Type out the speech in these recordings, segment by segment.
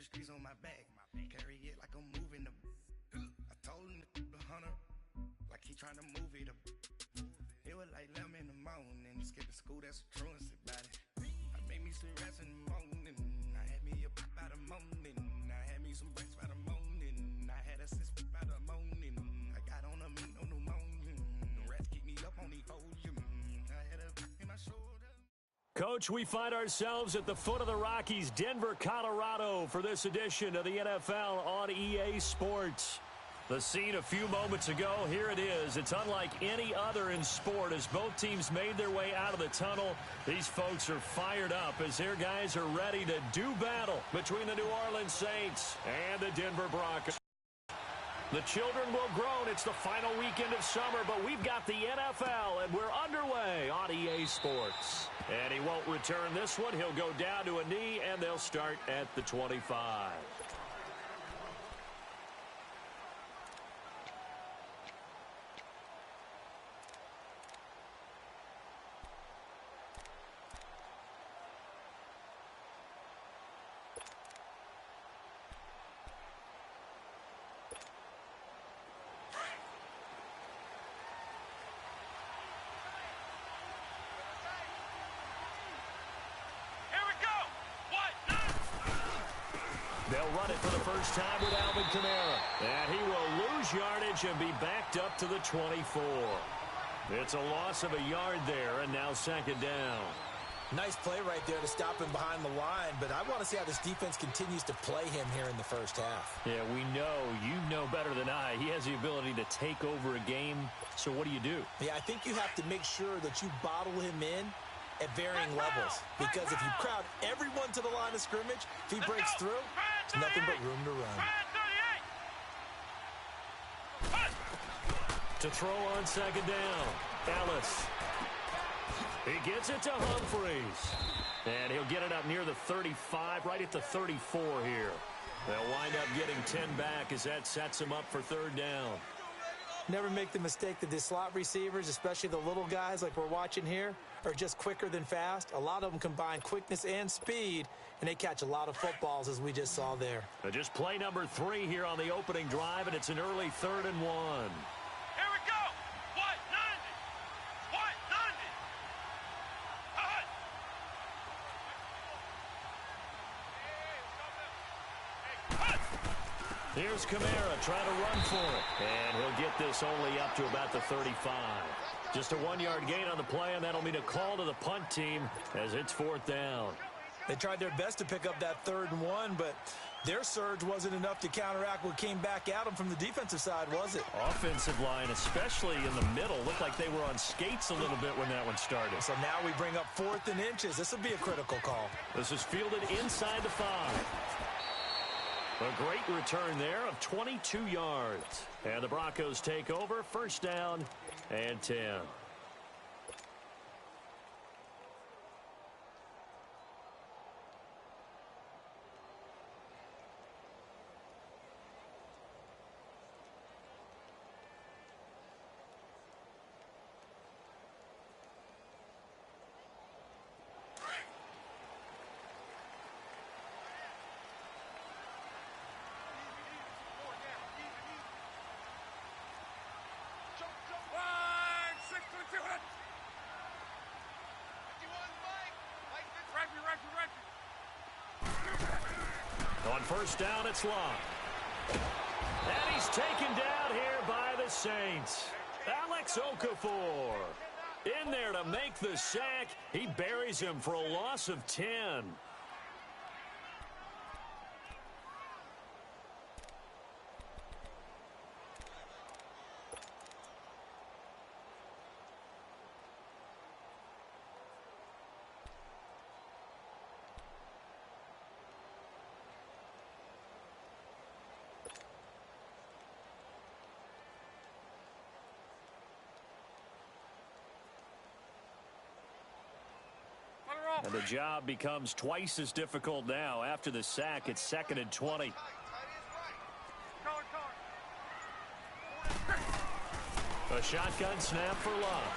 the streets on my back. Carry it like I'm moving the. I told him the hunter, like he trying to move it up. It was like 11 in the morning, skipping school, that's a truancy about it. I made me some rest in the morning. I had me a pop by the morning. I had me some breaks by the morning. I had a six by the morning. I got on a meat, no pneumonia. The rats keep me up on the podium. I had a in my shoulder. Coach, we find ourselves at the foot of the Rockies, Denver, Colorado, for this edition of the NFL on EA Sports. The scene a few moments ago, here it is. It's unlike any other in sport as both teams made their way out of the tunnel. These folks are fired up as their guys are ready to do battle between the New Orleans Saints and the Denver Broncos. The children will groan. It's the final weekend of summer, but we've got the NFL, and we're underway on EA Sports. And he won't return this one. He'll go down to a knee, and they'll start at the 25. They'll run it for the first time with Alvin Kamara. And he will lose yardage and be backed up to the 24. It's a loss of a yard there, and now second down. Nice play right there to stop him behind the line, but I want to see how this defense continues to play him here in the first half. Yeah, we know. You know better than I. He has the ability to take over a game, so what do? Yeah, I think you have to make sure that you bottle him in at varying levels, because if you crowd everyone to the line of scrimmage, if he breaks through, it's nothing but room to run. To throw on second down, Ellis. He gets it to Humphreys. And he'll get it up near the 35, right at the 34 here. They'll wind up getting 10 back as that sets him up for third down. Never make the mistake that the slot receivers, especially the little guys like we're watching here, are just quicker than fast. A lot of them combine quickness and speed, and they catch a lot of footballs, as we just saw there. Just play number 3 here on the opening drive, and it's an early 3rd and 1. Here we go. What? 90. What? 90. Here's Kamara trying to run for it. And he'll get this only up to about the 35. Just a 1-yard gain on the play, and that'll mean a call to the punt team as it's 4th down. They tried their best to pick up that 3rd and 1, but their surge wasn't enough to counteract what came back at them from the defensive side, was it? Offensive line, especially in the middle, looked like they were on skates a little bit when that one started. So now we bring up 4th and inches. This will be a critical call. This is fielded inside the 5. A great return there of 22 yards. And the Broncos take over, first down and 10. On first down, it's Long. And he's taken down here by the Saints. Alex Okafor in there to make the sack. He buries him for a loss of 10. And the job becomes twice as difficult now. After the sack, it's 2nd and 20. A shotgun snap for Love.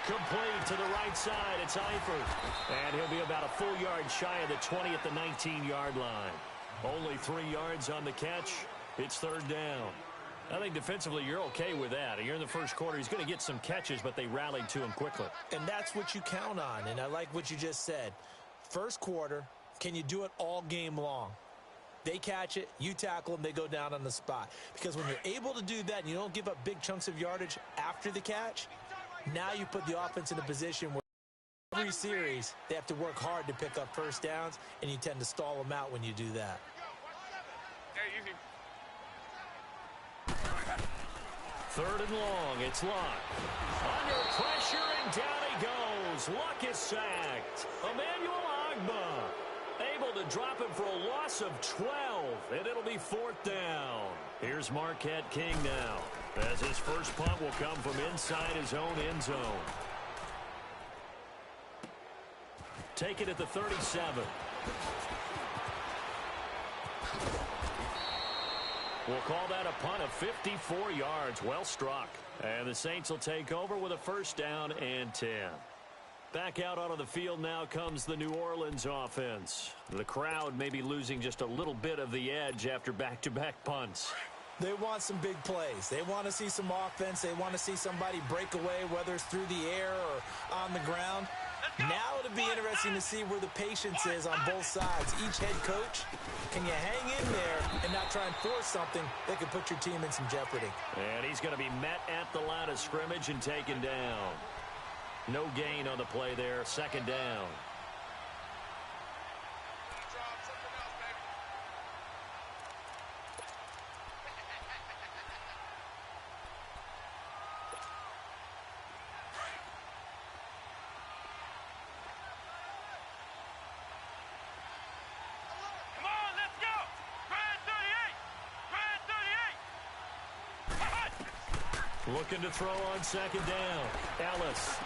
Complete to the right side. It's Eifert. And he'll be about a full yard shy of the 20 at the 19-yard line. Only 3 yards on the catch. It's third down. I think defensively you're okay with that. You're in the first quarter. He's going to get some catches, but they rallied to him quickly. And that's what you count on, and I like what you just said. First quarter, can you do it all game long? They catch it, you tackle them, they go down on the spot. Because when you're able to do that and you don't give up big chunks of yardage after the catch, now you put the offense in a position where every series they have to work hard to pick up first downs, and you tend to stall them out when you do that. Third and long, it's Luck. Under pressure, and down he goes. Luck is sacked. Emmanuel Ogba able to drop him for a loss of 12, and it'll be fourth down. Here's Marquette King now, as his first punt will come from inside his own end zone. Take it at the 37. We'll call that a punt of 54 yards. Well struck. And the Saints will take over with a first down and 10. Back out onto the field now comes the New Orleans offense. The crowd may be losing just a little bit of the edge after back-to-back punts. They want some big plays. They want to see some offense. They want to see somebody break away, whether it's through the air or on the ground. Now it'll be interesting to see where the patience is on both sides. Each head coach, can you hang in there and not try and force something that could put your team in some jeopardy? And he's going to be met at the line of scrimmage and taken down. No gain on the play there. Second down. Looking to throw on second down. Ellis.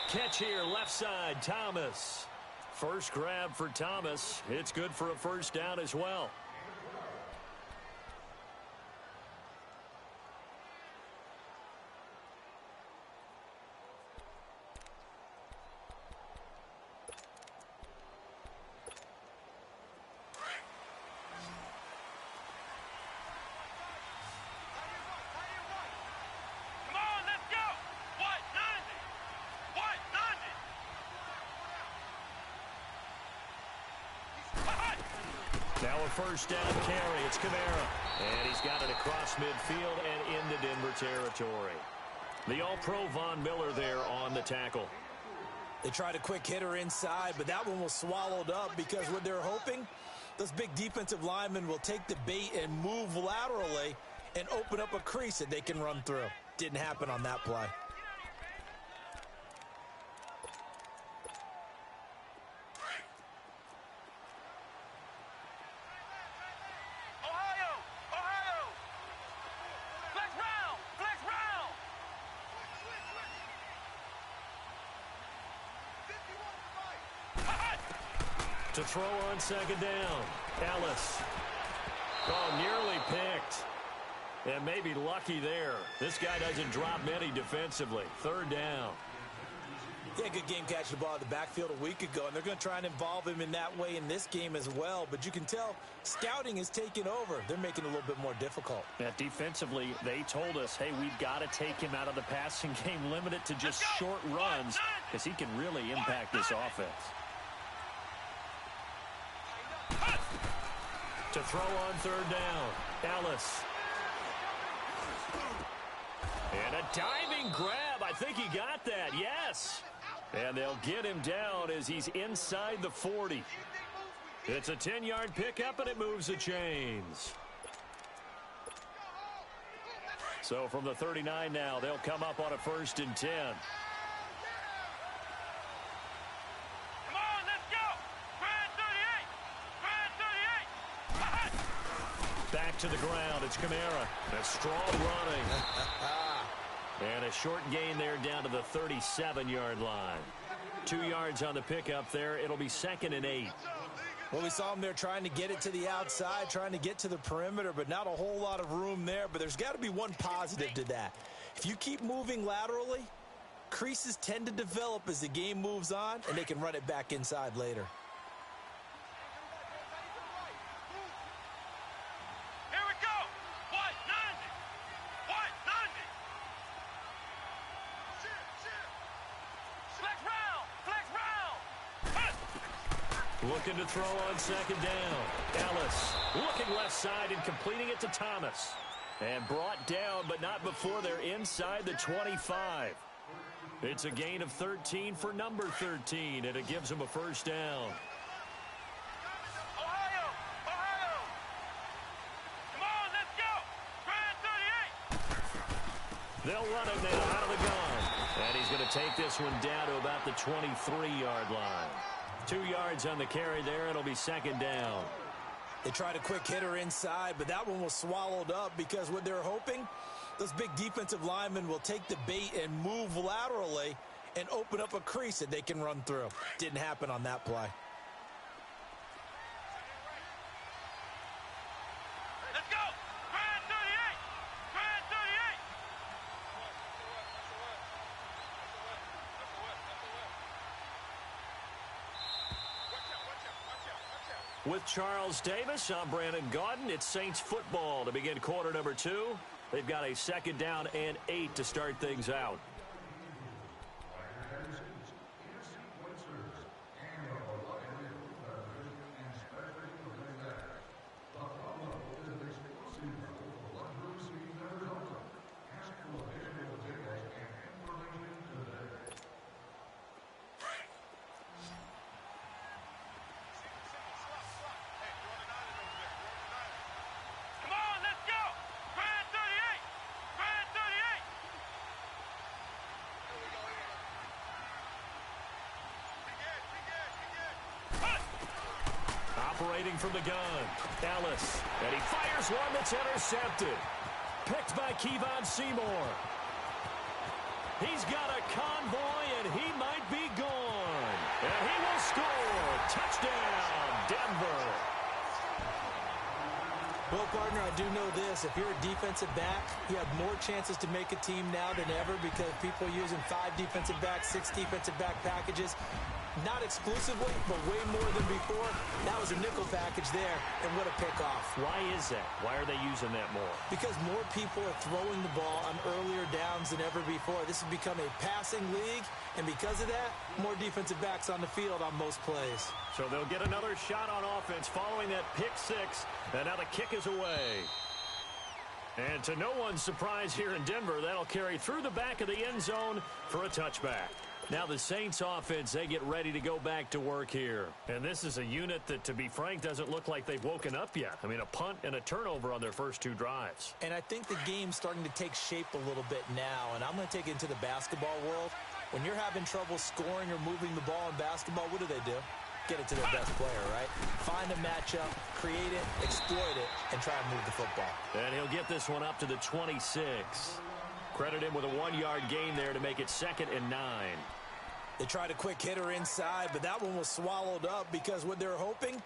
Catch here, left side, Thomas. First grab for Thomas. It's good for a first down as well. Now a first down carry. It's Kamara. And he's got it across midfield and into Denver territory. The All-Pro Von Miller there on the tackle. They tried a quick hitter inside, but that one was swallowed up because what they're hoping, those big defensive linemen will take the bait and move laterally and open up a crease that they can run through. Didn't happen on that play. To throw on second down. Ellis. Oh, nearly picked. And maybe lucky there. This guy doesn't drop many defensively. Third down. Yeah, good game catching the ball at the backfield a week ago, and they're going to try and involve him in that way in this game as well. But you can tell scouting is taking over. They're making it a little bit more difficult. Yeah, defensively, they told us, hey, we've got to take him out of the passing game, limit it to just short runs, because he can really impact this offense. To throw on third down, Ellis. And a diving grab. I think he got that, yes. And they'll get him down as he's inside the 40. It's a 10-yard pickup, and it moves the chains. So from the 39 now, they'll come up on a 1st and 10. Back to the ground. It's Kamara. A strong running. And a short gain there down to the 37-yard line. 2 yards on the pickup there. It'll be 2nd and 8. Well, we saw him there trying to get it to the outside, trying to get to the perimeter, but not a whole lot of room there. But there's got to be one positive to that. If you keep moving laterally, creases tend to develop as the game moves on, and they can run it back inside later. Here we go. What? 90. What? 90. Flex round. Flex round. Looking to throw on second down. Ellis looking left side and completing it to Thomas. And brought down, but not before they're inside the 25. It's a gain of 13 for number 13, and it gives them a first down. Ohio. Ohio. Come on, let's go. Grind 38. They'll run it now out of the gun. And he's going to take this one down to about the 23-yard line. 2 yards on the carry there. It'll be second down. They tried a quick hitter inside, but that one was swallowed up because what they're hoping, those big defensive linemen will take the bait and move laterally and open up a crease that they can run through. Didn't happen on that play. Let's go. Grind 38. Grind 38. With Charles Davis, I'm Brandon Gaudin. It's Saints football to begin quarter number 2. They've got a second down and 8 to start things out. Operating from the gun, Ellis, and he fires one that's intercepted. Picked by Kevon Seymour. He's got a convoy, and he might be gone. And he will score. Touchdown, Denver. Well, partner, I do know this. If you're a defensive back, you have more chances to make a team now than ever because people are using 5 defensive backs, 6 defensive back packages. Not exclusively, but way more than before. That was a nickel package there, and what a pickoff. Why is that? Why are they using that more? Because more people are throwing the ball on earlier downs than ever before. This has become a passing league, and because of that, more defensive backs on the field on most plays. So they'll get another shot on offense following that pick 6, and now the kick is away. And to no one's surprise here in Denver, that'll carry through the back of the end zone for a touchback. Now the Saints offense, they get ready to go back to work here. And this is a unit that, to be frank, doesn't look like they've woken up yet. I mean, a punt and a turnover on their first 2 drives. And I think the game's starting to take shape a little bit now. And I'm going to take it into the basketball world. When you're having trouble scoring or moving the ball in basketball, what do? Get it to their best player, right? Find a matchup, create it, exploit it, and try and move the football. And he'll get this one up to the 26. Credit him with a 1-yard gain there to make it 2nd and 9. They tried a quick hitter inside, but that one was swallowed up because what they're hoping,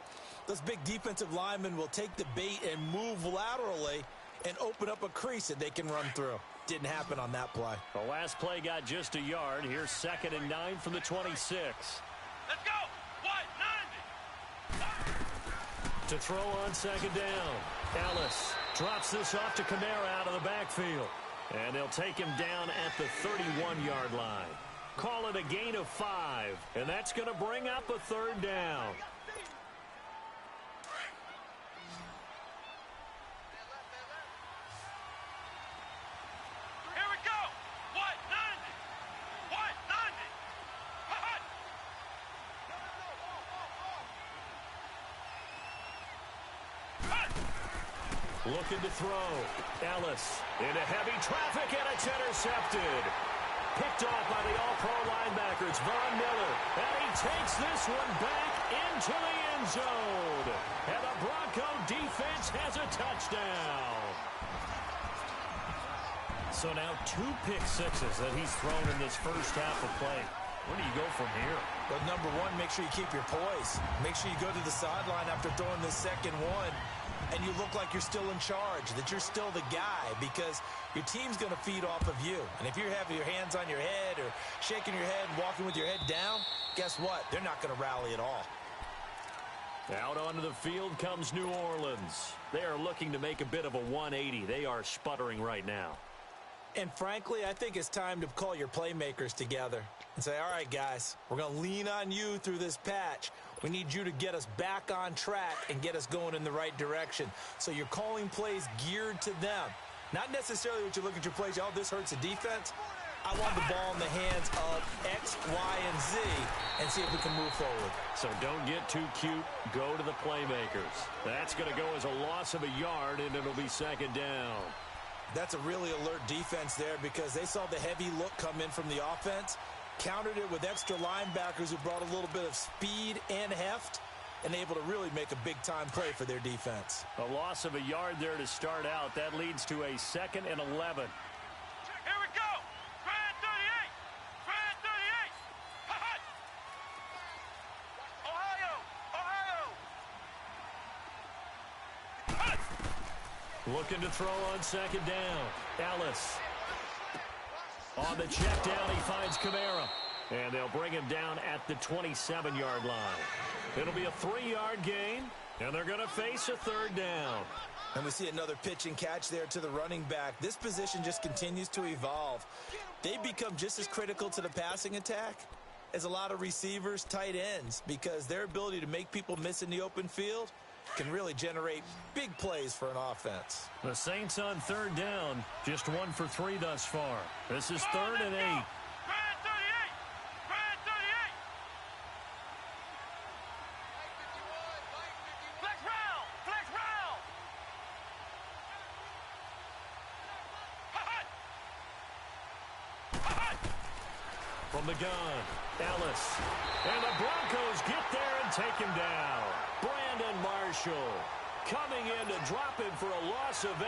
those big defensive linemen will take the bait and move laterally and open up a crease that they can run through. Didn't happen on that play. The last play got just a yard. Here's 2nd and 9 from the 26. Let's go. What? 90. To throw on second down. Ellis drops this off to Kamara out of the backfield. And they'll take him down at the 31-yard line. Call it a gain of 5. And that's going to bring up a 3rd down. Here we go. What? 90. What? 90. Hot. Looking to throw. Ellis into heavy traffic, and it's intercepted. Picked off by the all-pro linebacker. It's Von Miller. And he takes this one back into the end zone. And the Bronco defense has a touchdown. So now 2 pick sixes that he's thrown in this first half of play. Where do you go from here? But number one, make sure you keep your poise. Make sure you go to the sideline after throwing this second one. and you look like you're still in charge, that you're still the guy, because your team's going to feed off of you. And if you're having your hands on your head or shaking your head and walking with your head down, guess what? They're not going to rally at all. Out onto the field comes New Orleans. They are looking to make a bit of a 180. They are sputtering right now. And frankly, I think it's time to call your playmakers together and say, all right, guys, we're going to lean on you through this patch. We need you to get us back on track and get us going in the right direction. So you're calling plays geared to them. Not necessarily what you look at your plays, oh, this hurts the defense. I want the ball in the hands of X, Y, and Z and see if we can move forward. So don't get too cute. Go to the playmakers. That's going to go as a loss of a yard, and it'll be second down. That's a really alert defense there because they saw the heavy look come in from the offense, countered it with extra linebackers who brought a little bit of speed and heft, and able to really make a big-time play for their defense. A loss of a yard there to start out. That leads to a 2nd and 11. Here we go. Grand 38. Grand 38. Ha-ha. Ohio. Looking to throw on second down. Ellis. On the check down, he finds Kamara. And they'll bring him down at the 27-yard line. It'll be a 3-yard gain, and they're going to face a 3rd down. And we see another pitch and catch there to the running back. This position just continues to evolve. They become just as critical to the passing attack as a lot of receivers, tight ends, because their ability to make people miss in the open field can really generate big plays for an offense. The Saints on 3rd down, just 1 for 3 thus far. This is 3rd and 8. From the gun, Ellis. And the Broncos get there and take him down. Brandon Marshall coming in to drop him for a loss of 8,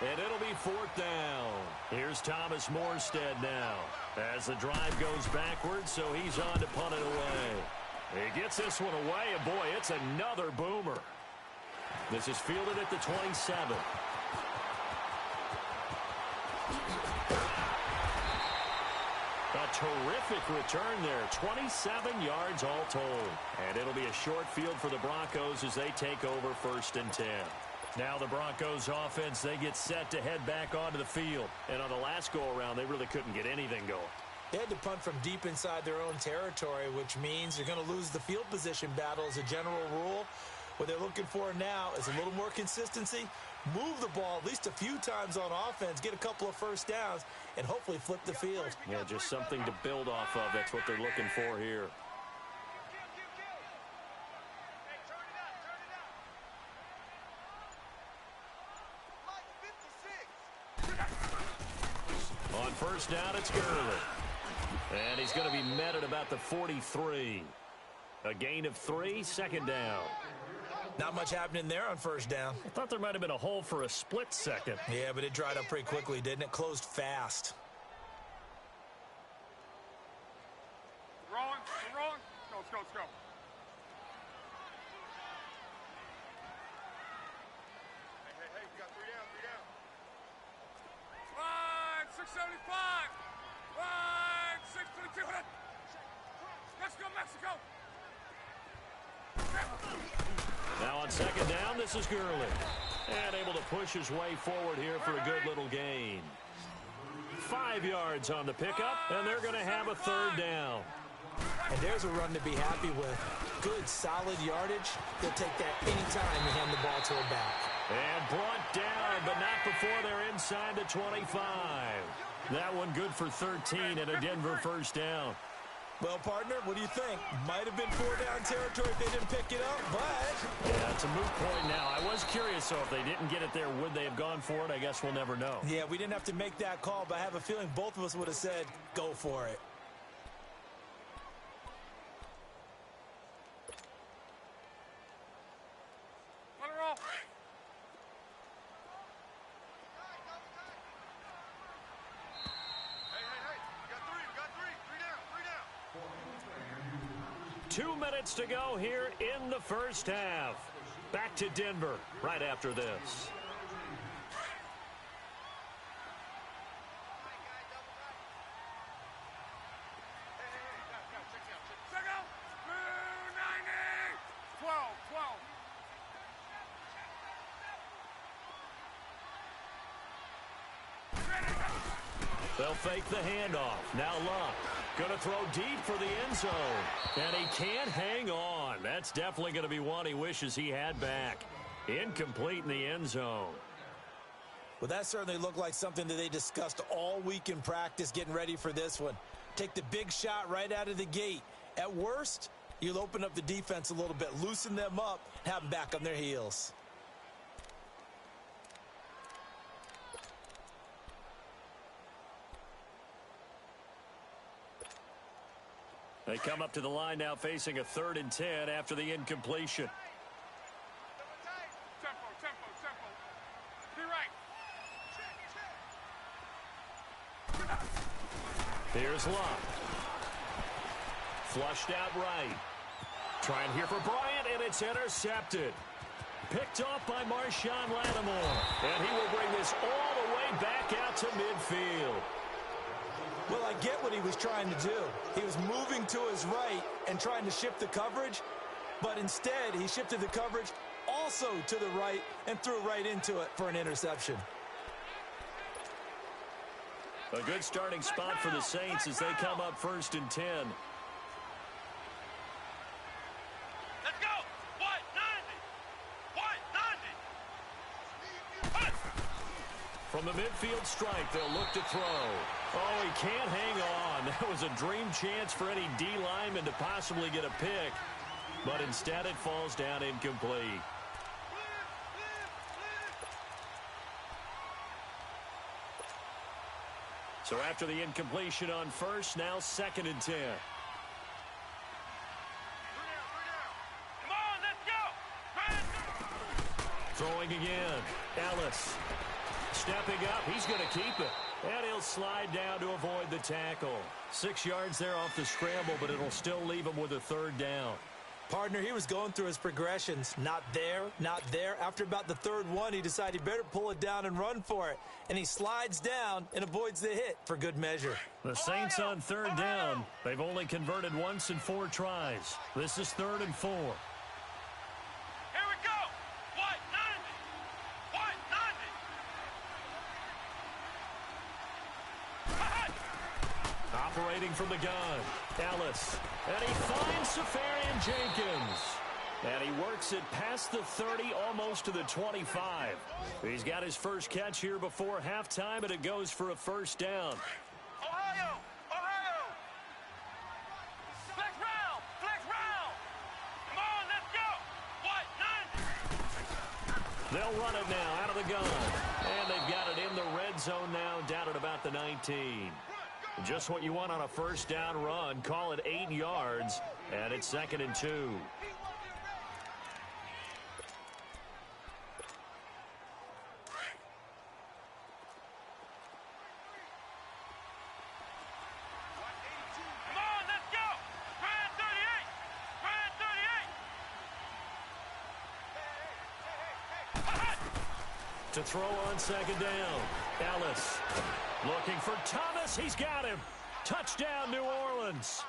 and it'll be 4th down. Here's Thomas Morstead now as the drive goes backwards, so he's on to punt it away. He gets this one away, and boy, it's another boomer. This is fielded at the 27. A terrific return there. 27 yards all told. And it'll be a short field for the Broncos as they take over 1st and 10. Now the Broncos offense, they get set to head back onto the field. And on the last go-around, they really couldn't get anything going. They had to punt from deep inside their own territory, which means they're going to lose the field position battle as a general rule. What they're looking for now is a little more consistency, move the ball at least a few times on offense, get a couple of first downs, and hopefully flip the field. Yeah, just something to build off of. That's what they're looking for here. On 1st down, it's Gurley. And he's going to be met at about the 43. A gain of 3, 2nd down. Not much happening there on 1st down. I thought there might have been a hole for a split second. Yeah, but it dried up pretty quickly, didn't it? Closed fast. Wrong. Let's go. Hey, we got 3 down. Line 675. Line 622. Let's go, Mexico. Now on 2nd down, this is Gurley. And able to push his way forward here for a good little gain. 5 yards on the pickup, and they're going to have a 3rd down. And there's a run to be happy with. Good, solid yardage. They'll take that anytime you hand the ball to a back. And brought down, but not before they're inside the 25. That one good for 13 and a Denver 1st down. Well, partner, what do you think? Might have been 4-down territory if they didn't pick it up, but... Yeah, it's a moot point now. I was curious, so if they didn't get it there, would they have gone for it? I guess we'll never know. Yeah, we didn't have to make that call, but I have a feeling both of us would have said, go for it. Let her roll. Hey. 2 minutes to go here in the 1st half. Back to Denver right after this. They'll fake the handoff. Now Luck. Going to throw deep for the end zone. And he can't hang on. That's definitely going to be one he wishes he had back. Incomplete in the end zone. Well, that certainly looked like something that they discussed all week in practice getting ready for this one. Take the big shot right out of the gate. At worst, you'll open up the defense a little bit, loosen them up, have them back on their heels. They come up to the line now facing a 3rd and 10 after the incompletion. Tempo. Be right. Here's Luck. Flushed out right. Trying here for Bryant, and it's intercepted. Picked off by Marshawn Lattimore. And he will bring this all the way back out to midfield. Well, I get what he was trying to do. He was moving to his right and trying to shift the coverage, but instead he shifted the coverage also to the right and threw right into it for an interception. A good starting spot for the Saints as they come up 1st and 10. Let's go. What? 90. From the midfield strike, they'll look to throw. Oh, he can't hang on. That was a dream chance for any D lineman to possibly get a pick, but instead it falls down incomplete. So after the incompletion on 1st, now 2nd and 10. Come on, let's go. Throwing again. Ellis. Stepping up. He's going to keep it. And he'll slide down to avoid the tackle. 6 yards there off the scramble, but it'll still leave him with a 3rd down. Partner, he was going through his progressions. Not there, not there. After about the 3rd one, he decided he better pull it down and run for it. And he slides down and avoids the hit for good measure. The Saints on 3rd down. They've only converted once in 4 tries. This is 3rd and 4. Here we go. What? 90. Operating from the gun. Ellis. And he finds Safarian Jenkins. And he works it past the 30, almost to the 25. He's got his first catch here before halftime, and it goes for a 1st down. Ohio. Flex round. Come on, let's go. What? 90. They'll run it now out of the gun. And they've got it in the red zone now, down at about the 19. Just what you want on a 1st down run. Call it 8 yards, and it's 2nd and 2. Come on, let's go. Brand 38. To throw on 2nd down. Ellis looking for Thomas. He's got him. Touchdown, New Orleans.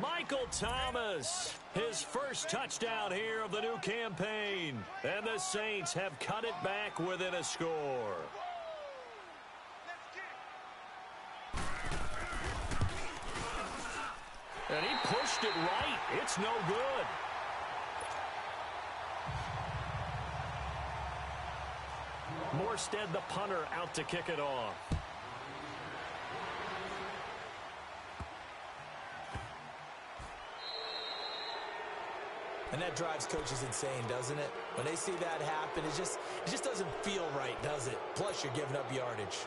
Michael Thomas, his first touchdown here of the new campaign. And the Saints have cut it back within a score. And he pushed it right. It's no good. Morstead, the punter, out to kick it off. And that drives coaches insane, doesn't it? When they see that happen, it just doesn't feel right, does it? Plus, you're giving up yardage.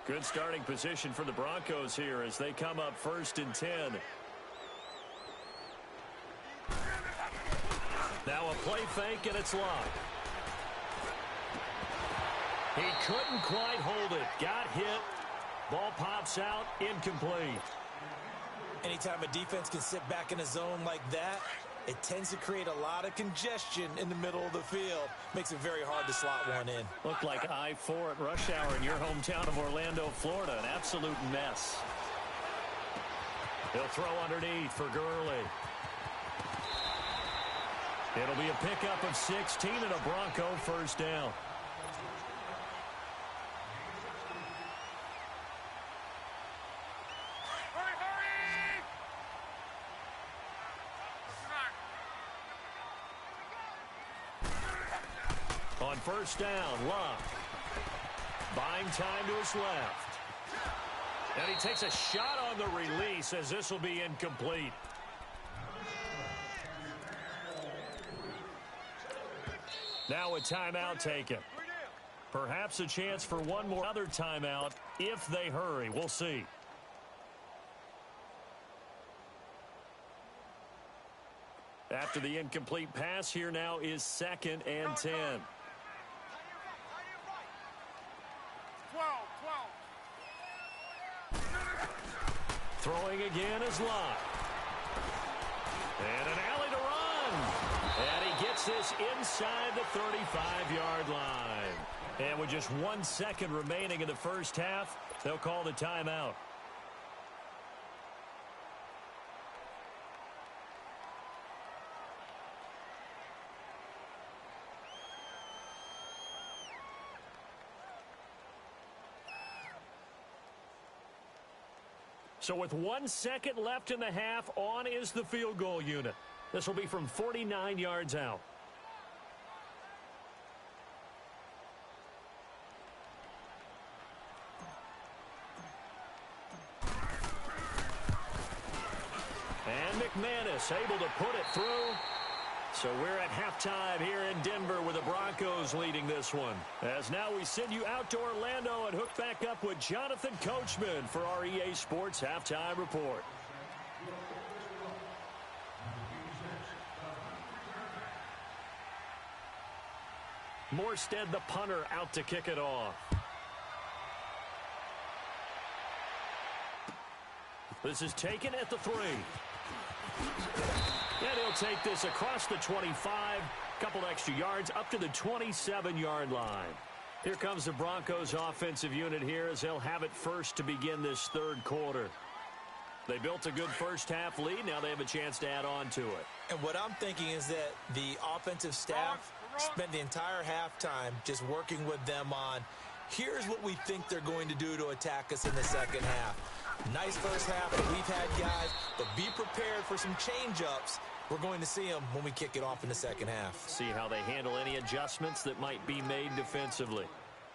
Good starting position for the Broncos here as they come up 1st and 10. Now a play fake, and it's Luck. He couldn't quite hold it. Got hit. Ball pops out, incomplete. Anytime a defense can sit back in a zone like that, it tends to create a lot of congestion in the middle of the field. Makes it very hard to slot one in. Looked like I-4 at rush hour in your hometown of Orlando, Florida. An absolute mess. He'll throw underneath for Gurley. It'll be a pickup of 16 and a Bronco first down. On first down, Love. Buying time to his left. And he takes a shot on the release as this will be incomplete. Now a timeout taken. Perhaps a chance for one more other timeout if they hurry. We'll see. After the incomplete pass, here now is 2nd and 10. 12. Throwing again is Lott. And an alley to run. And he gets this inside the 35-yard line. And with just 1 second remaining in the first half, they'll call the timeout. So with 1 second left in the half, on is the field goal unit. This will be from 49 yards out. And McManus able to put it through. So we're at halftime here in Denver with the Broncos leading this one. As now we send you out to Orlando and hook back up with Jonathan Coachman for our EA Sports Halftime Report. Morstead, the punter, out to kick it off. This is taken at the 3. And he'll take this across the 25, couple extra yards up to the 27-yard line. Here comes the Broncos offensive unit here as they'll have it first to begin this third quarter. They built a good first half lead. Now they have a chance to add on to it. And what I'm thinking is that the offensive staff spent the entire halftime just working with them on, here's what we think they're going to do to attack us in the second half. Nice first half that we've had, guys, but be prepared for some change-ups. We're going to see them when we kick it off in the second half. See how they handle any adjustments that might be made defensively.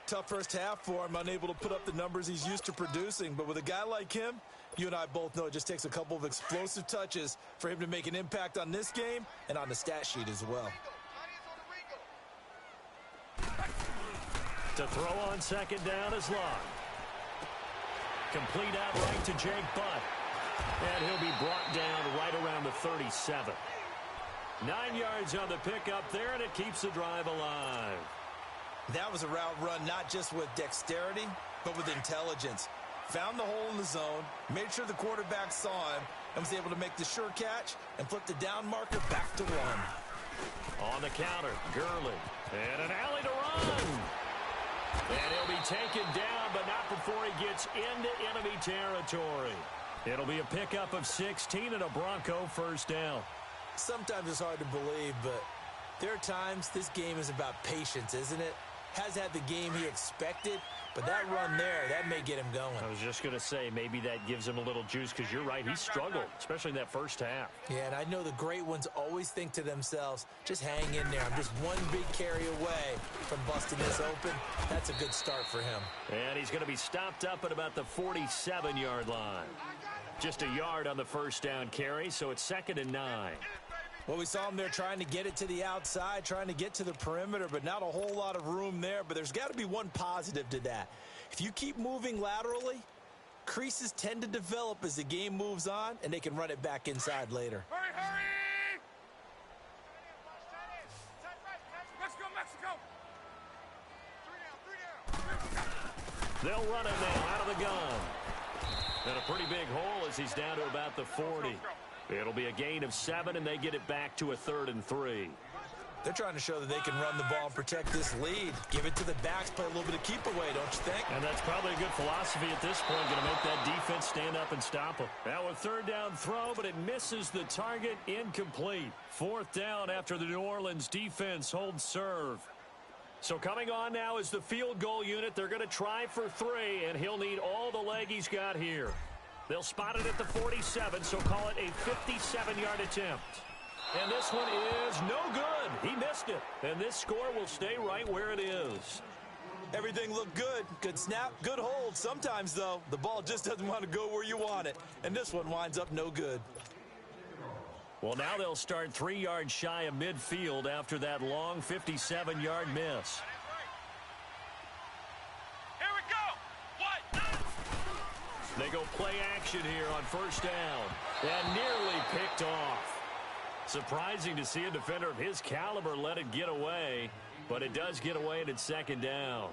Tough first half for him, unable to put up the numbers he's used to producing. But with a guy like him, you and I both know it just takes a couple of explosive touches for him to make an impact on this game and on the stat sheet as well. To throw on second down is Lott. Complete out right to Jake Butt. And he'll be brought down right around the 37. 9 yards on the pickup there, and it keeps the drive alive. That was a route run not just with dexterity, but with intelligence. Found the hole in the zone, made sure the quarterback saw him, and was able to make the sure catch and flip the down marker back to 1. On the counter, Gurley. And an alley to run. And he'll be taken down, but not before he gets into enemy territory. It'll be a pickup of 16 and a Bronco first down. Sometimes it's hard to believe, but there are times this game is about patience, isn't it? Has had the game he expected, but that run there, that may get him going. I was just going to say, maybe that gives him a little juice, because you're right, he struggled, especially in that first half. Yeah, and I know the great ones always think to themselves, just hang in there. I'm just one big carry away from busting this open. That's a good start for him. And he's going to be stopped up at about the 47-yard line. Just a yard on the first down carry, so it's 2nd and 9. Well, we saw him there trying to get it to the outside, trying to get to the perimeter, but not a whole lot of room there. But there's got to be one positive to that. If you keep moving laterally, creases tend to develop as the game moves on, and they can run it back inside later. Hurry, hurry! Let's go, Mexico! 3 down. They'll run it now out of the gun. And a pretty big hole as he's down to about the 40. It'll be a gain of 7, and they get it back to a 3rd and 3. They're trying to show that they can run the ball and protect this lead. Give it to the backs, play a little bit of keep away, don't you think? And that's probably a good philosophy at this point, going to make that defense stand up and stop them. Now a 3rd down throw, but it misses the target, incomplete. 4th down after the New Orleans defense holds serve. So coming on now is the field goal unit. They're going to try for 3, and he'll need all the leg he's got here. They'll spot it at the 47, so call it a 57-yard attempt. And this one is no good. He missed it. And this score will stay right where it is. Everything looked good. Good snap, good hold. Sometimes, though, the ball just doesn't want to go where you want it. And this one winds up no good. Well, now they'll start 3 yards shy of midfield after that long 57-yard miss. Here we go. What? They go play action here on 1st down. And nearly picked off. Surprising to see a defender of his caliber let it get away, but it does get away and it's 2nd down.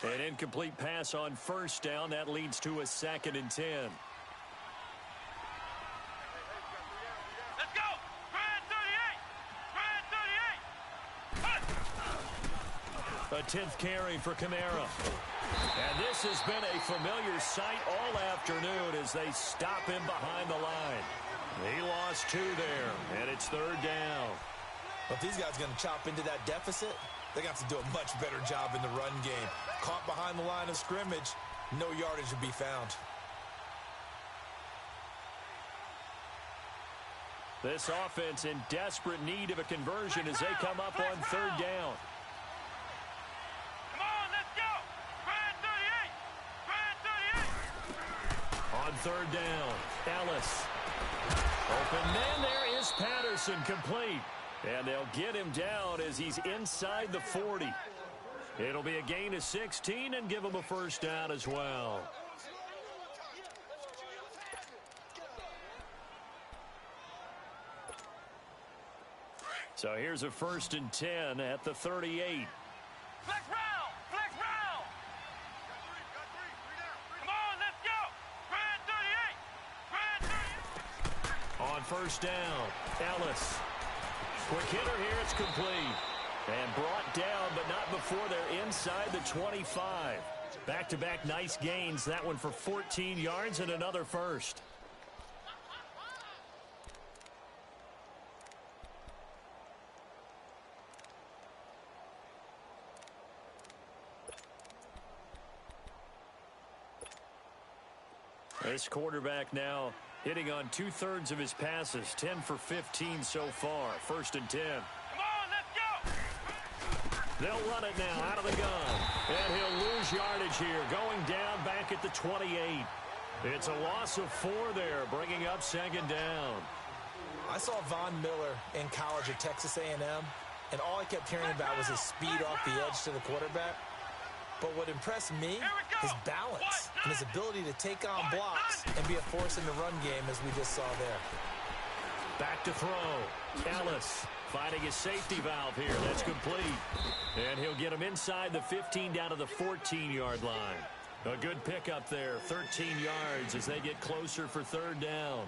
An incomplete pass on 1st down. That leads to a 2nd and 10. Let's go. Brand 38. A 10th carry for Kamara. And this has been a familiar sight all afternoon as they stop him behind the line. He lost 2 there, and it's 3rd down. But if these guys are going to chop into that deficit, they're going to have to do a much better job in the run game. Caught behind the line of scrimmage, no yardage to be found. This offense in desperate need of a conversion as they come up on 3rd down. Come on, let's go. Brand 38. On 3rd down, Ellis. Open man, there is Patterson, complete. And they'll get him down as he's inside the 40. It'll be a gain of 16 and give him a 1st down as well. So here's a 1st and 10 at the 38. Flex round. Flex round. Come on, let's go. Brand 38. Brand 38. On 1st down, Ellis. Quick hitter here, it's complete. And brought down, but not before they're inside the 25. Back-to-back nice gains. That one for 14 yards and another 1st. This quarterback now hitting on 2/3 of his passes. 10 for 15 so far. 1st and 10. Come on, let's go. They'll run it now out of the gun. And he'll lose yardage here. Going down back at the 28. It's a loss of 4 there, bringing up 2nd down. I saw Von Miller in college at Texas A&M, and all I kept hearing about was his speed off the edge to the quarterback. But what impressed me, his balance and his ability to take on blocks and be a force in the run game, as we just saw there. Back to throw. Ellis finding his safety valve here. That's complete. And he'll get him inside the 15 down to the 14-yard line. A good pickup there. 13 yards as they get closer for 3rd down.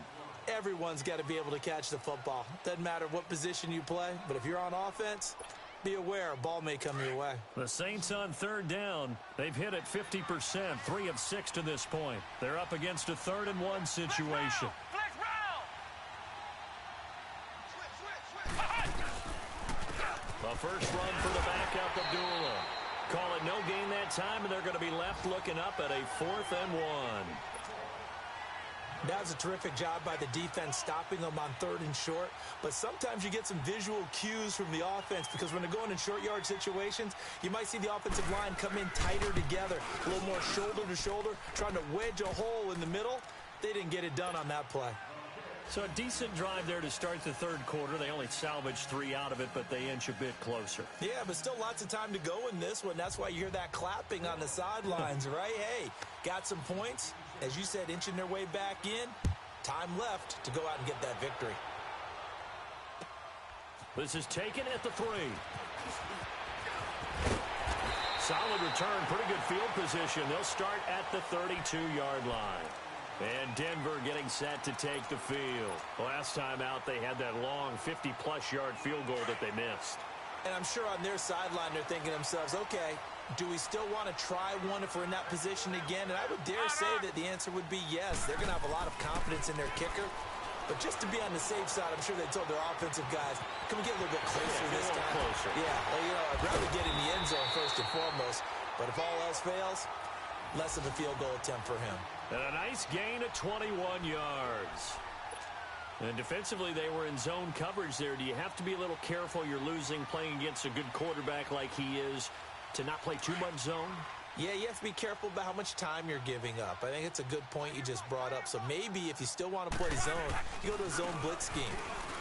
Everyone's got to be able to catch the football. Doesn't matter what position you play, but if you're on offense, be aware a ball may come your way. The Saints on 3rd down. They've hit it 50%, 3 of 6 to this point. They're up against a 3rd and 1 situation. Flex round. A first run for the backup, Abdullah. Call it no gain that time, and they're going to be left looking up at a 4th and 1. That was a terrific job by the defense stopping them on 3rd and short. But sometimes you get some visual cues from the offense because when they're going in short yard situations, you might see the offensive line come in tighter together, a little more shoulder to shoulder, trying to wedge a hole in the middle. They didn't get it done on that play. So a decent drive there to start the 3rd quarter. They only salvaged 3 out of it, but they inch a bit closer. Yeah, but still lots of time to go in this one. That's why you hear that clapping on the sidelines, right? Hey, got some points. As you said, inching their way back in. Time left to go out and get that victory. This is taken at the 3. solid return, pretty good field position. They'll start at the 32-yard line. And Denver getting set to take the field. Last time out, they had that long 50-plus yard field goal that they missed. And I'm sure on their sideline, they're thinking to themselves, okay, do we still want to try one if we're in that position again? And I would dare say that the answer would be yes. They're going to have a lot of confidence in their kicker. But just to be on the safe side, I'm sure they told their offensive guys, can we get a little bit closer this time? Closer. Yeah, well, you know, I'd rather get in the end zone first and foremost. But if all else fails, less of a field goal attempt for him. And a nice gain of 21 yards. And defensively, they were in zone coverage there. Do you have to be a little careful you're losing playing against a good quarterback like he is to not play too much zone? Yeah, you have to be careful about how much time you're giving up. I think it's a good point you just brought up. So maybe if you still want to play zone, you go to a zone blitz scheme.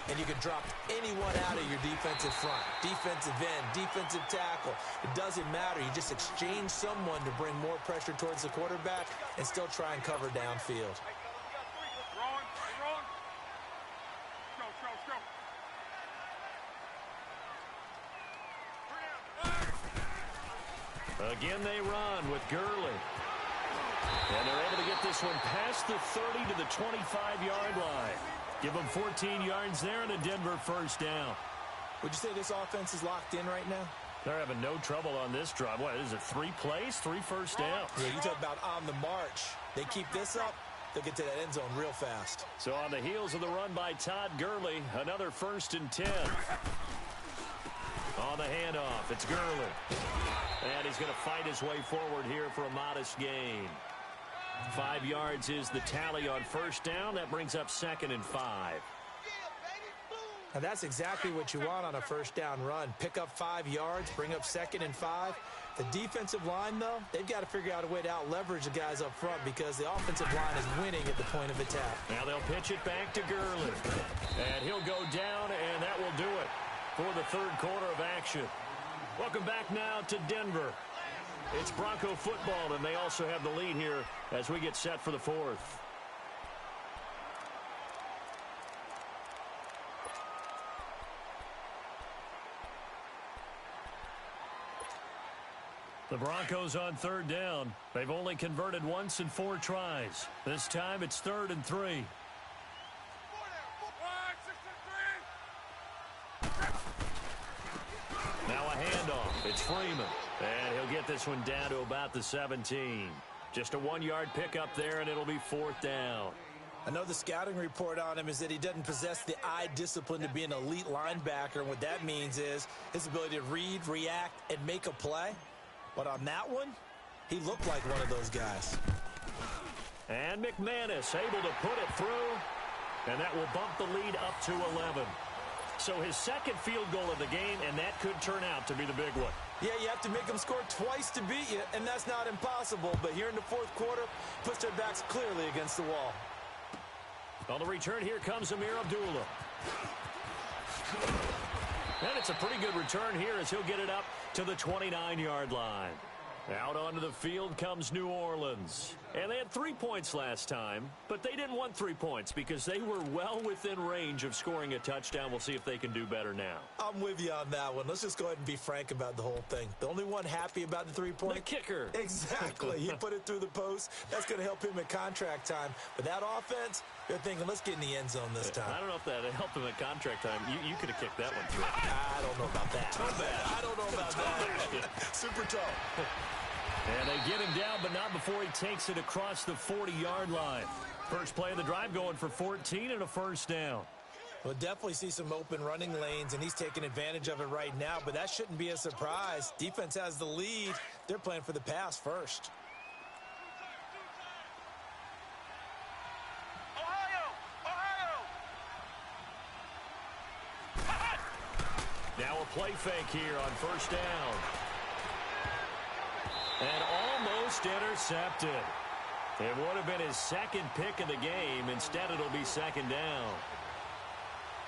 And you can drop anyone out of your defensive front, defensive end, defensive tackle. It doesn't matter. You just exchange someone to bring more pressure towards the quarterback and still try and cover downfield. Again, they run with Gurley. And they're able to get this one past the 30 to the 25-yard line. Give them 14 yards there and a Denver first down. Would you say this offense is locked in right now? They're having no trouble on this drive. What is it, 3 plays, 3 first downs? Yeah, you talk about on the march. They keep this up, they'll get to that end zone real fast. So on the heels of the run by Todd Gurley, another 1st and 10. On the handoff, it's Gurley. And he's going to fight his way forward here for a modest gain. 5 yards is the tally on first down. That brings up 2nd and 5. And that's exactly what you want on a first down run. Pick up 5 yards, bring up 2nd and 5. The defensive line, though, they've got to figure out a way to out-leverage the guys up front because the offensive line is winning at the point of attack. Now they'll pitch it back to Gurley. And he'll go down, and that will do it for the 3rd quarter of action. Welcome back now to Denver. It's Bronco football, and they also have the lead here as we get set for the 4th. The Broncos on 3rd down. They've only converted once in 4 tries. This time it's 3rd and 3. Now a handoff. It's Freeman. And he'll get this one down to about the 17. Just a 1-yard pickup there, and it'll be 4th down. I know the scouting report on him is that he doesn't possess the eye discipline to be an elite linebacker. And what that means is his ability to read, react, and make a play. But on that one, he looked like one of those guys. And McManus able to put it through. And that will bump the lead up to 11. So his 2nd field goal of the game, and that could turn out to be the big one. Yeah, you have to make them score twice to beat you, and that's not impossible. But here in the 4th quarter, puts their backs clearly against the wall. On the return, here comes Amir Abdullah. And it's a pretty good return here as he'll get it up to the 29-yard line. Out onto the field comes New Orleans. And they had 3 points last time, but they didn't want 3 points because they were well within range of scoring a touchdown. We'll see if they can do better now. I'm with you on that one. Let's just go ahead and be frank about the whole thing. The only one happy about the 3-point? The kicker. Exactly. He put it through the post. That's going to help him at contract time. But that offense, they're thinking, let's get in the end zone this time. I don't know if that helped him at contract time. You could have kicked that one through. I don't know about that. Too bad. I don't know about that. Super tough. And they get him down, but not before he takes it across the 40-yard line. First play of the drive going for 14 and a first down. We'll definitely see some open running lanes, and he's taking advantage of it right now, but that shouldn't be a surprise. Defense has the lead. They're playing for the pass first. Now a play fake here on first down. And almost intercepted. It would have been his 2nd pick of the game. Instead, it'll be 2nd down.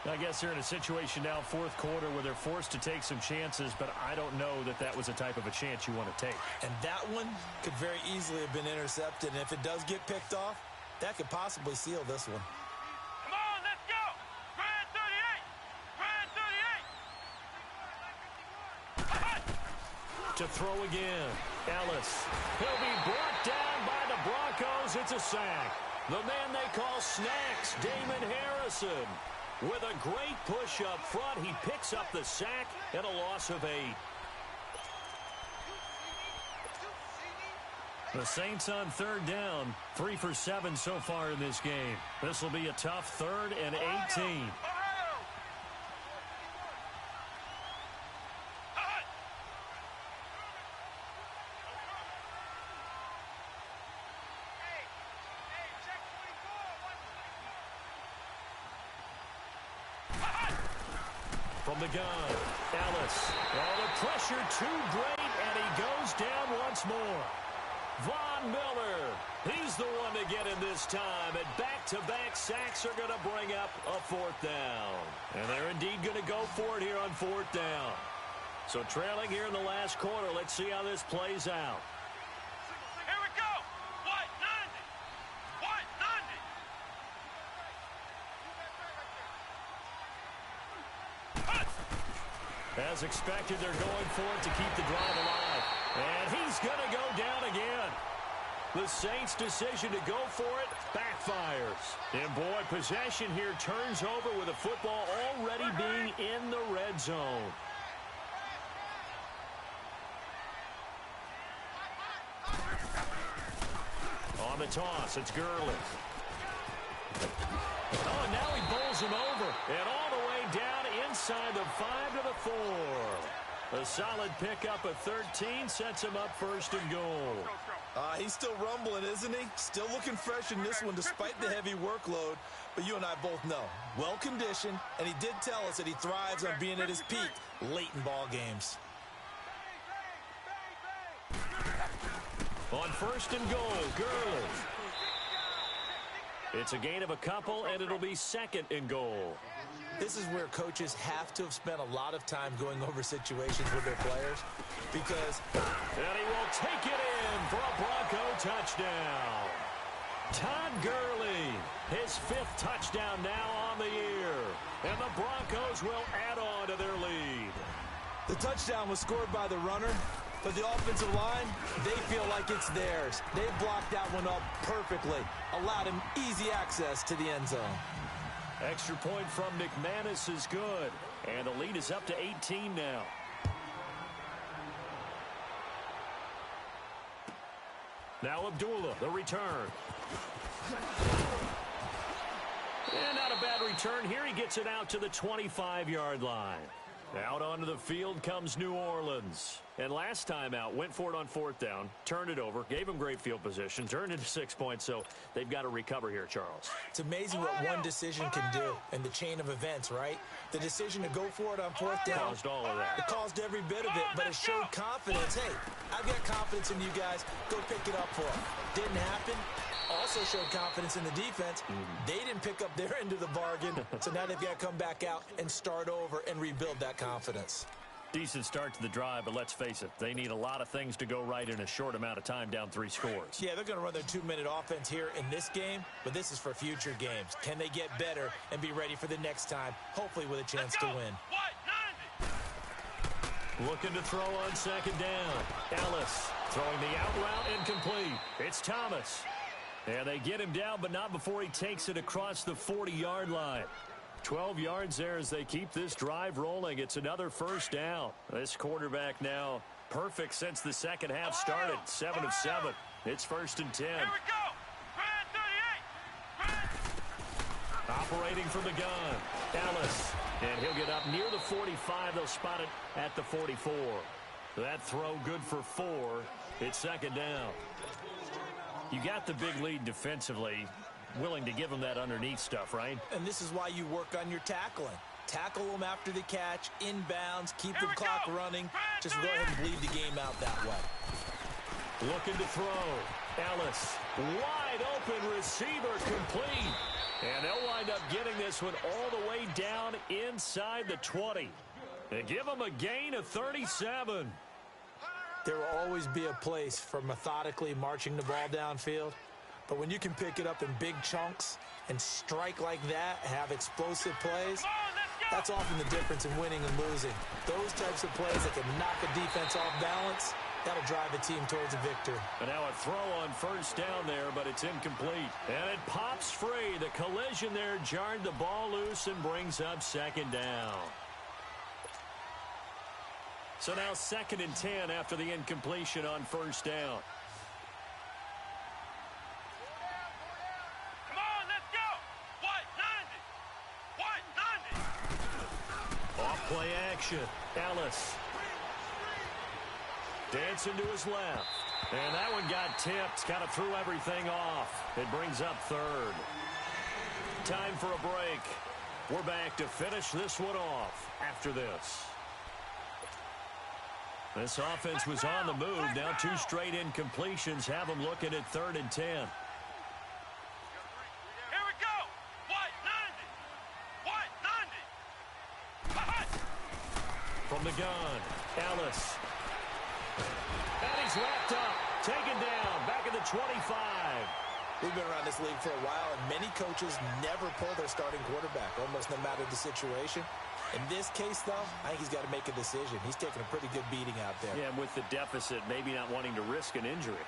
I guess they're in a situation now, 4th quarter, where they're forced to take some chances, but I don't know that that was a type of a chance you want to take. And that one could very easily have been intercepted. And if it does get picked off, that could possibly seal this one. Come on, let's go! Grand 38! Grand 38! to throw again. Ellis. He'll be brought down by the Broncos. It's a sack. The man they call Snacks, Damon Harrison. With a great push up front, he picks up the sack and a loss of 8. The Saints on 3rd down, 3 for 7 so far in this game. This will be a tough 3rd and 18. From the gun, Ellis. Oh, the pressure too great, and he goes down once more. Von Miller, he's the one to get him this time, and back-to-back sacks are going to bring up a 4th down. And they're indeed going to go for it here on 4th down. So trailing here in the last quarter, let's see how this plays out. Here we go. What? As expected, they're going for it to keep the drive alive. And he's going to go down again. The Saints' decision to go for it backfires. And boy, possession here turns over with the football already being in the red zone. On the toss, it's Gurley. Oh, and now he bowls him over. And all the way down inside the 5 to the 4. A solid pickup of 13 sets him up 1st and goal. He's still rumbling, isn't he? Still looking fresh in this one despite the heavy workload. But you and I both know, well-conditioned, and he did tell us that he thrives on being at his peak late in ball games. On 1st and goal, Gurley. It's a gain of a couple, and it'll be 2nd and goal. This is where coaches have to have spent a lot of time going over situations with their players because... And he will take it in for a Bronco touchdown. Todd Gurley, his 5th touchdown now on the year. And the Broncos will add on to their lead. The touchdown was scored by the runner, but the offensive line, they feel like it's theirs. They've blocked that one up perfectly, allowed him easy access to the end zone. Extra point from McManus is good. And the lead is up to 18 now. Now Abdullah, the return. And not a bad return here. He gets it out to the 25-yard line. Out onto the field comes New Orleans. And last time out, went for it on 4th down, turned it over, gave him great field position, turned into 6 points, so they've got to recover here, Charles. It's amazing what one decision can do in the chain of events, right? The decision to go for it on 4th down. Caused all of that. It caused every bit of it, but it showed confidence. Hey, I've got confidence in you guys. Go pick it up for them. Didn't happen. Also showed confidence in the defense. They didn't pick up their end of the bargain, so now they've got to come back out and start over and rebuild that confidence. Decent start to the drive, but let's face it, they need a lot of things to go right in a short amount of time down 3 scores. Yeah, they're going to run their 2-minute offense here in this game, but this is for future games. Can they get better and be ready for the next time, hopefully with a chance to win? Looking to throw on 2nd down. Ellis throwing the out route incomplete. It's Thomas. And they get him down, but not before he takes it across the 40-yard line. 12 yards there as they keep this drive rolling. It's another 1st down. This quarterback now perfect since the second half started. 7 of 7. It's 1st and 10. Here we go. Brand 38. Operating from the gun. Ellis. And he'll get up near the 45. They'll spot it at the 44. That throw good for 4. It's 2nd down. You got the big lead defensively. Willing to give them that underneath stuff, right? And this is why you work on your tackling. Tackle them after the catch, inbounds, keep the clock running. Just go ahead and bleed the game out that way. Looking to throw. Ellis, wide open receiver, complete. And they'll wind up getting this one all the way down inside the 20. They give them a gain of 37. There will always be a place for methodically marching the ball downfield. But when you can pick it up in big chunks and strike like that, have explosive plays, That's often the difference in winning and losing. Those types of plays that can knock a defense off balance, that'll drive a team towards a victory. And now a throw on first down there, but it's incomplete. And it pops free. The collision there jarred the ball loose and brings up second down. So now 2nd and 10 after the incompletion on first down. Come on, let's go. What? 90. Off play action. Ellis. Dancing to his left. And that one got tipped. Kind of threw everything off. It brings up 3rd. Time for a break. We're back to finish this one off after this. This offense was on the move. Now 2 straight incompletions have them looking at 3rd and 10. Here we go. What? 90. From the gun, Ellis. And he's wrapped up. Taken down. Back at the 25. We've been around this league for a while, and many coaches never pull their starting quarterback, almost no matter the situation. In this case, though, I think he's got to make a decision. He's taking a pretty good beating out there. Yeah, and with the deficit, maybe not wanting to risk an injury.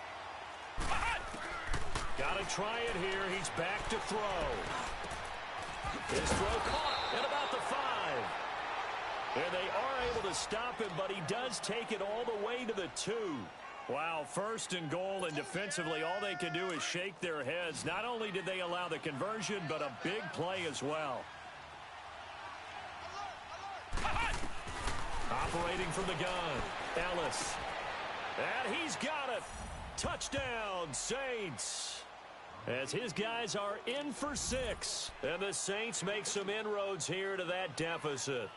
Got to try it here. He's back to throw. His throw caught at about the 5. And they are able to stop him, but he does take it all the way to the 2. Wow, 1st and goal, and defensively, all they can do is shake their heads. Not only did they allow the conversion, but a big play as well. Operating from the gun, Ellis. And he's got it. Touchdown, Saints. As his guys are in for 6. And the Saints make some inroads here to that deficit.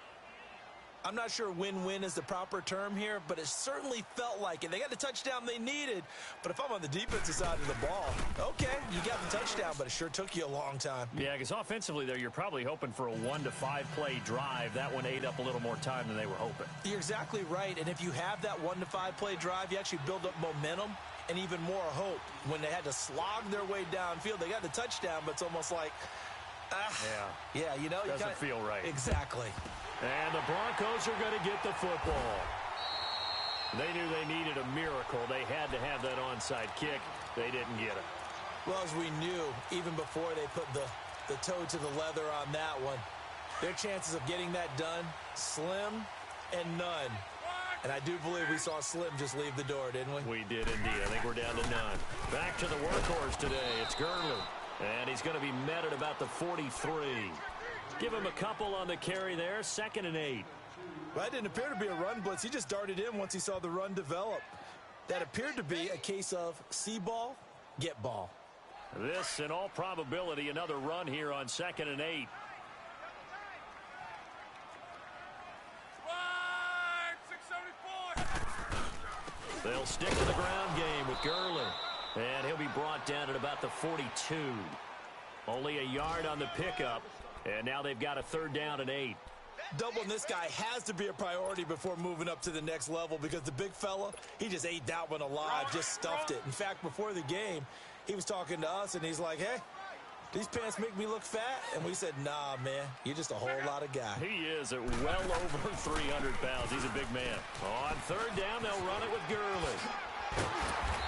I'm not sure win-win is the proper term here, but it certainly felt like it. They got the touchdown they needed, but if I'm on the defensive side of the ball, okay, you got the touchdown, but it sure took you a long time. Yeah, because offensively there, you're probably hoping for a 1 to 5 play drive. That one ate up a little more time than they were hoping. You're exactly right, and if you have that 1 to 5 play drive, you actually build up momentum and even more hope. When they had to slog their way downfield, they got the touchdown, but it's almost like, yeah, you know, doesn't feel right. Exactly. And the Broncos are going to get the football. They knew they needed a miracle. They had to have that onside kick. They didn't get it. Well, as we knew, even before they put the toe to the leather on that one, their chances of getting that done, slim and none. And I do believe we saw Slim just leave the door, didn't we? We did indeed. I think we're down to none. Back to the workhorse today. It's Gurley. And he's going to be met at about the 43. Give him a couple on the carry there. 2nd and 8. Well, that didn't appear to be a run blitz. He just darted in once he saw the run develop. That appeared to be a case of see ball, get ball. This, in all probability, another run here on 2nd and 8. They'll stick to the ground game with Gurley. And he'll be brought down at about the 42. Only a yard on the pickup. And now they've got a 3rd down and 8. Doubling this guy has to be a priority before moving up to the next level because the big fella, he just ate that one alive, just stuffed it. In fact, before the game, he was talking to us, and he's like, hey, these pants make me look fat? And we said, nah, man, you're just a whole lot of guy. He is at well over 300 pounds. He's a big man. On 3rd down, they'll run it with Gurley.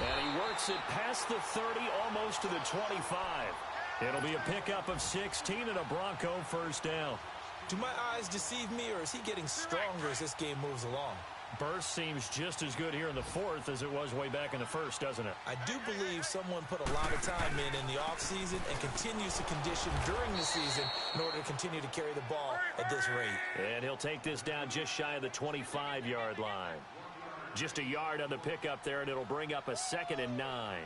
And he works it past the 30, almost to the 25. It'll be a pickup of 16 and a Bronco 1st down. Do my eyes deceive me, or is he getting stronger as this game moves along? Burst seems just as good here in the 4th as it was way back in the 1st, doesn't it? I do believe someone put a lot of time in the offseason and continues to condition during the season in order to continue to carry the ball at this rate. And he'll take this down just shy of the 25-yard line. Just a yard on the pickup there, and it'll bring up a 2nd and 9.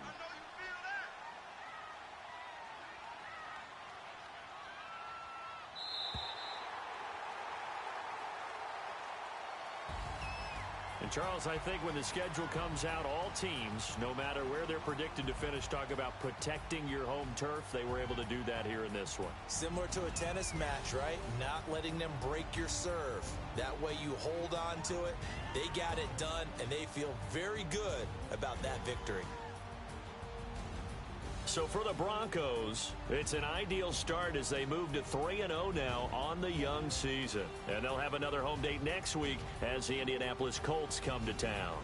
And Charles, I think when the schedule comes out, all teams, no matter where they're predicted to finish, talk about protecting your home turf. They were able to do that here in this one. Similar to a tennis match, right? Not letting them break your serve. That way you hold on to it. They got it done, and they feel very good about that victory. So for the Broncos, it's an ideal start as they move to 3-0 now on the young season. And they'll have another home date next week as the Indianapolis Colts come to town.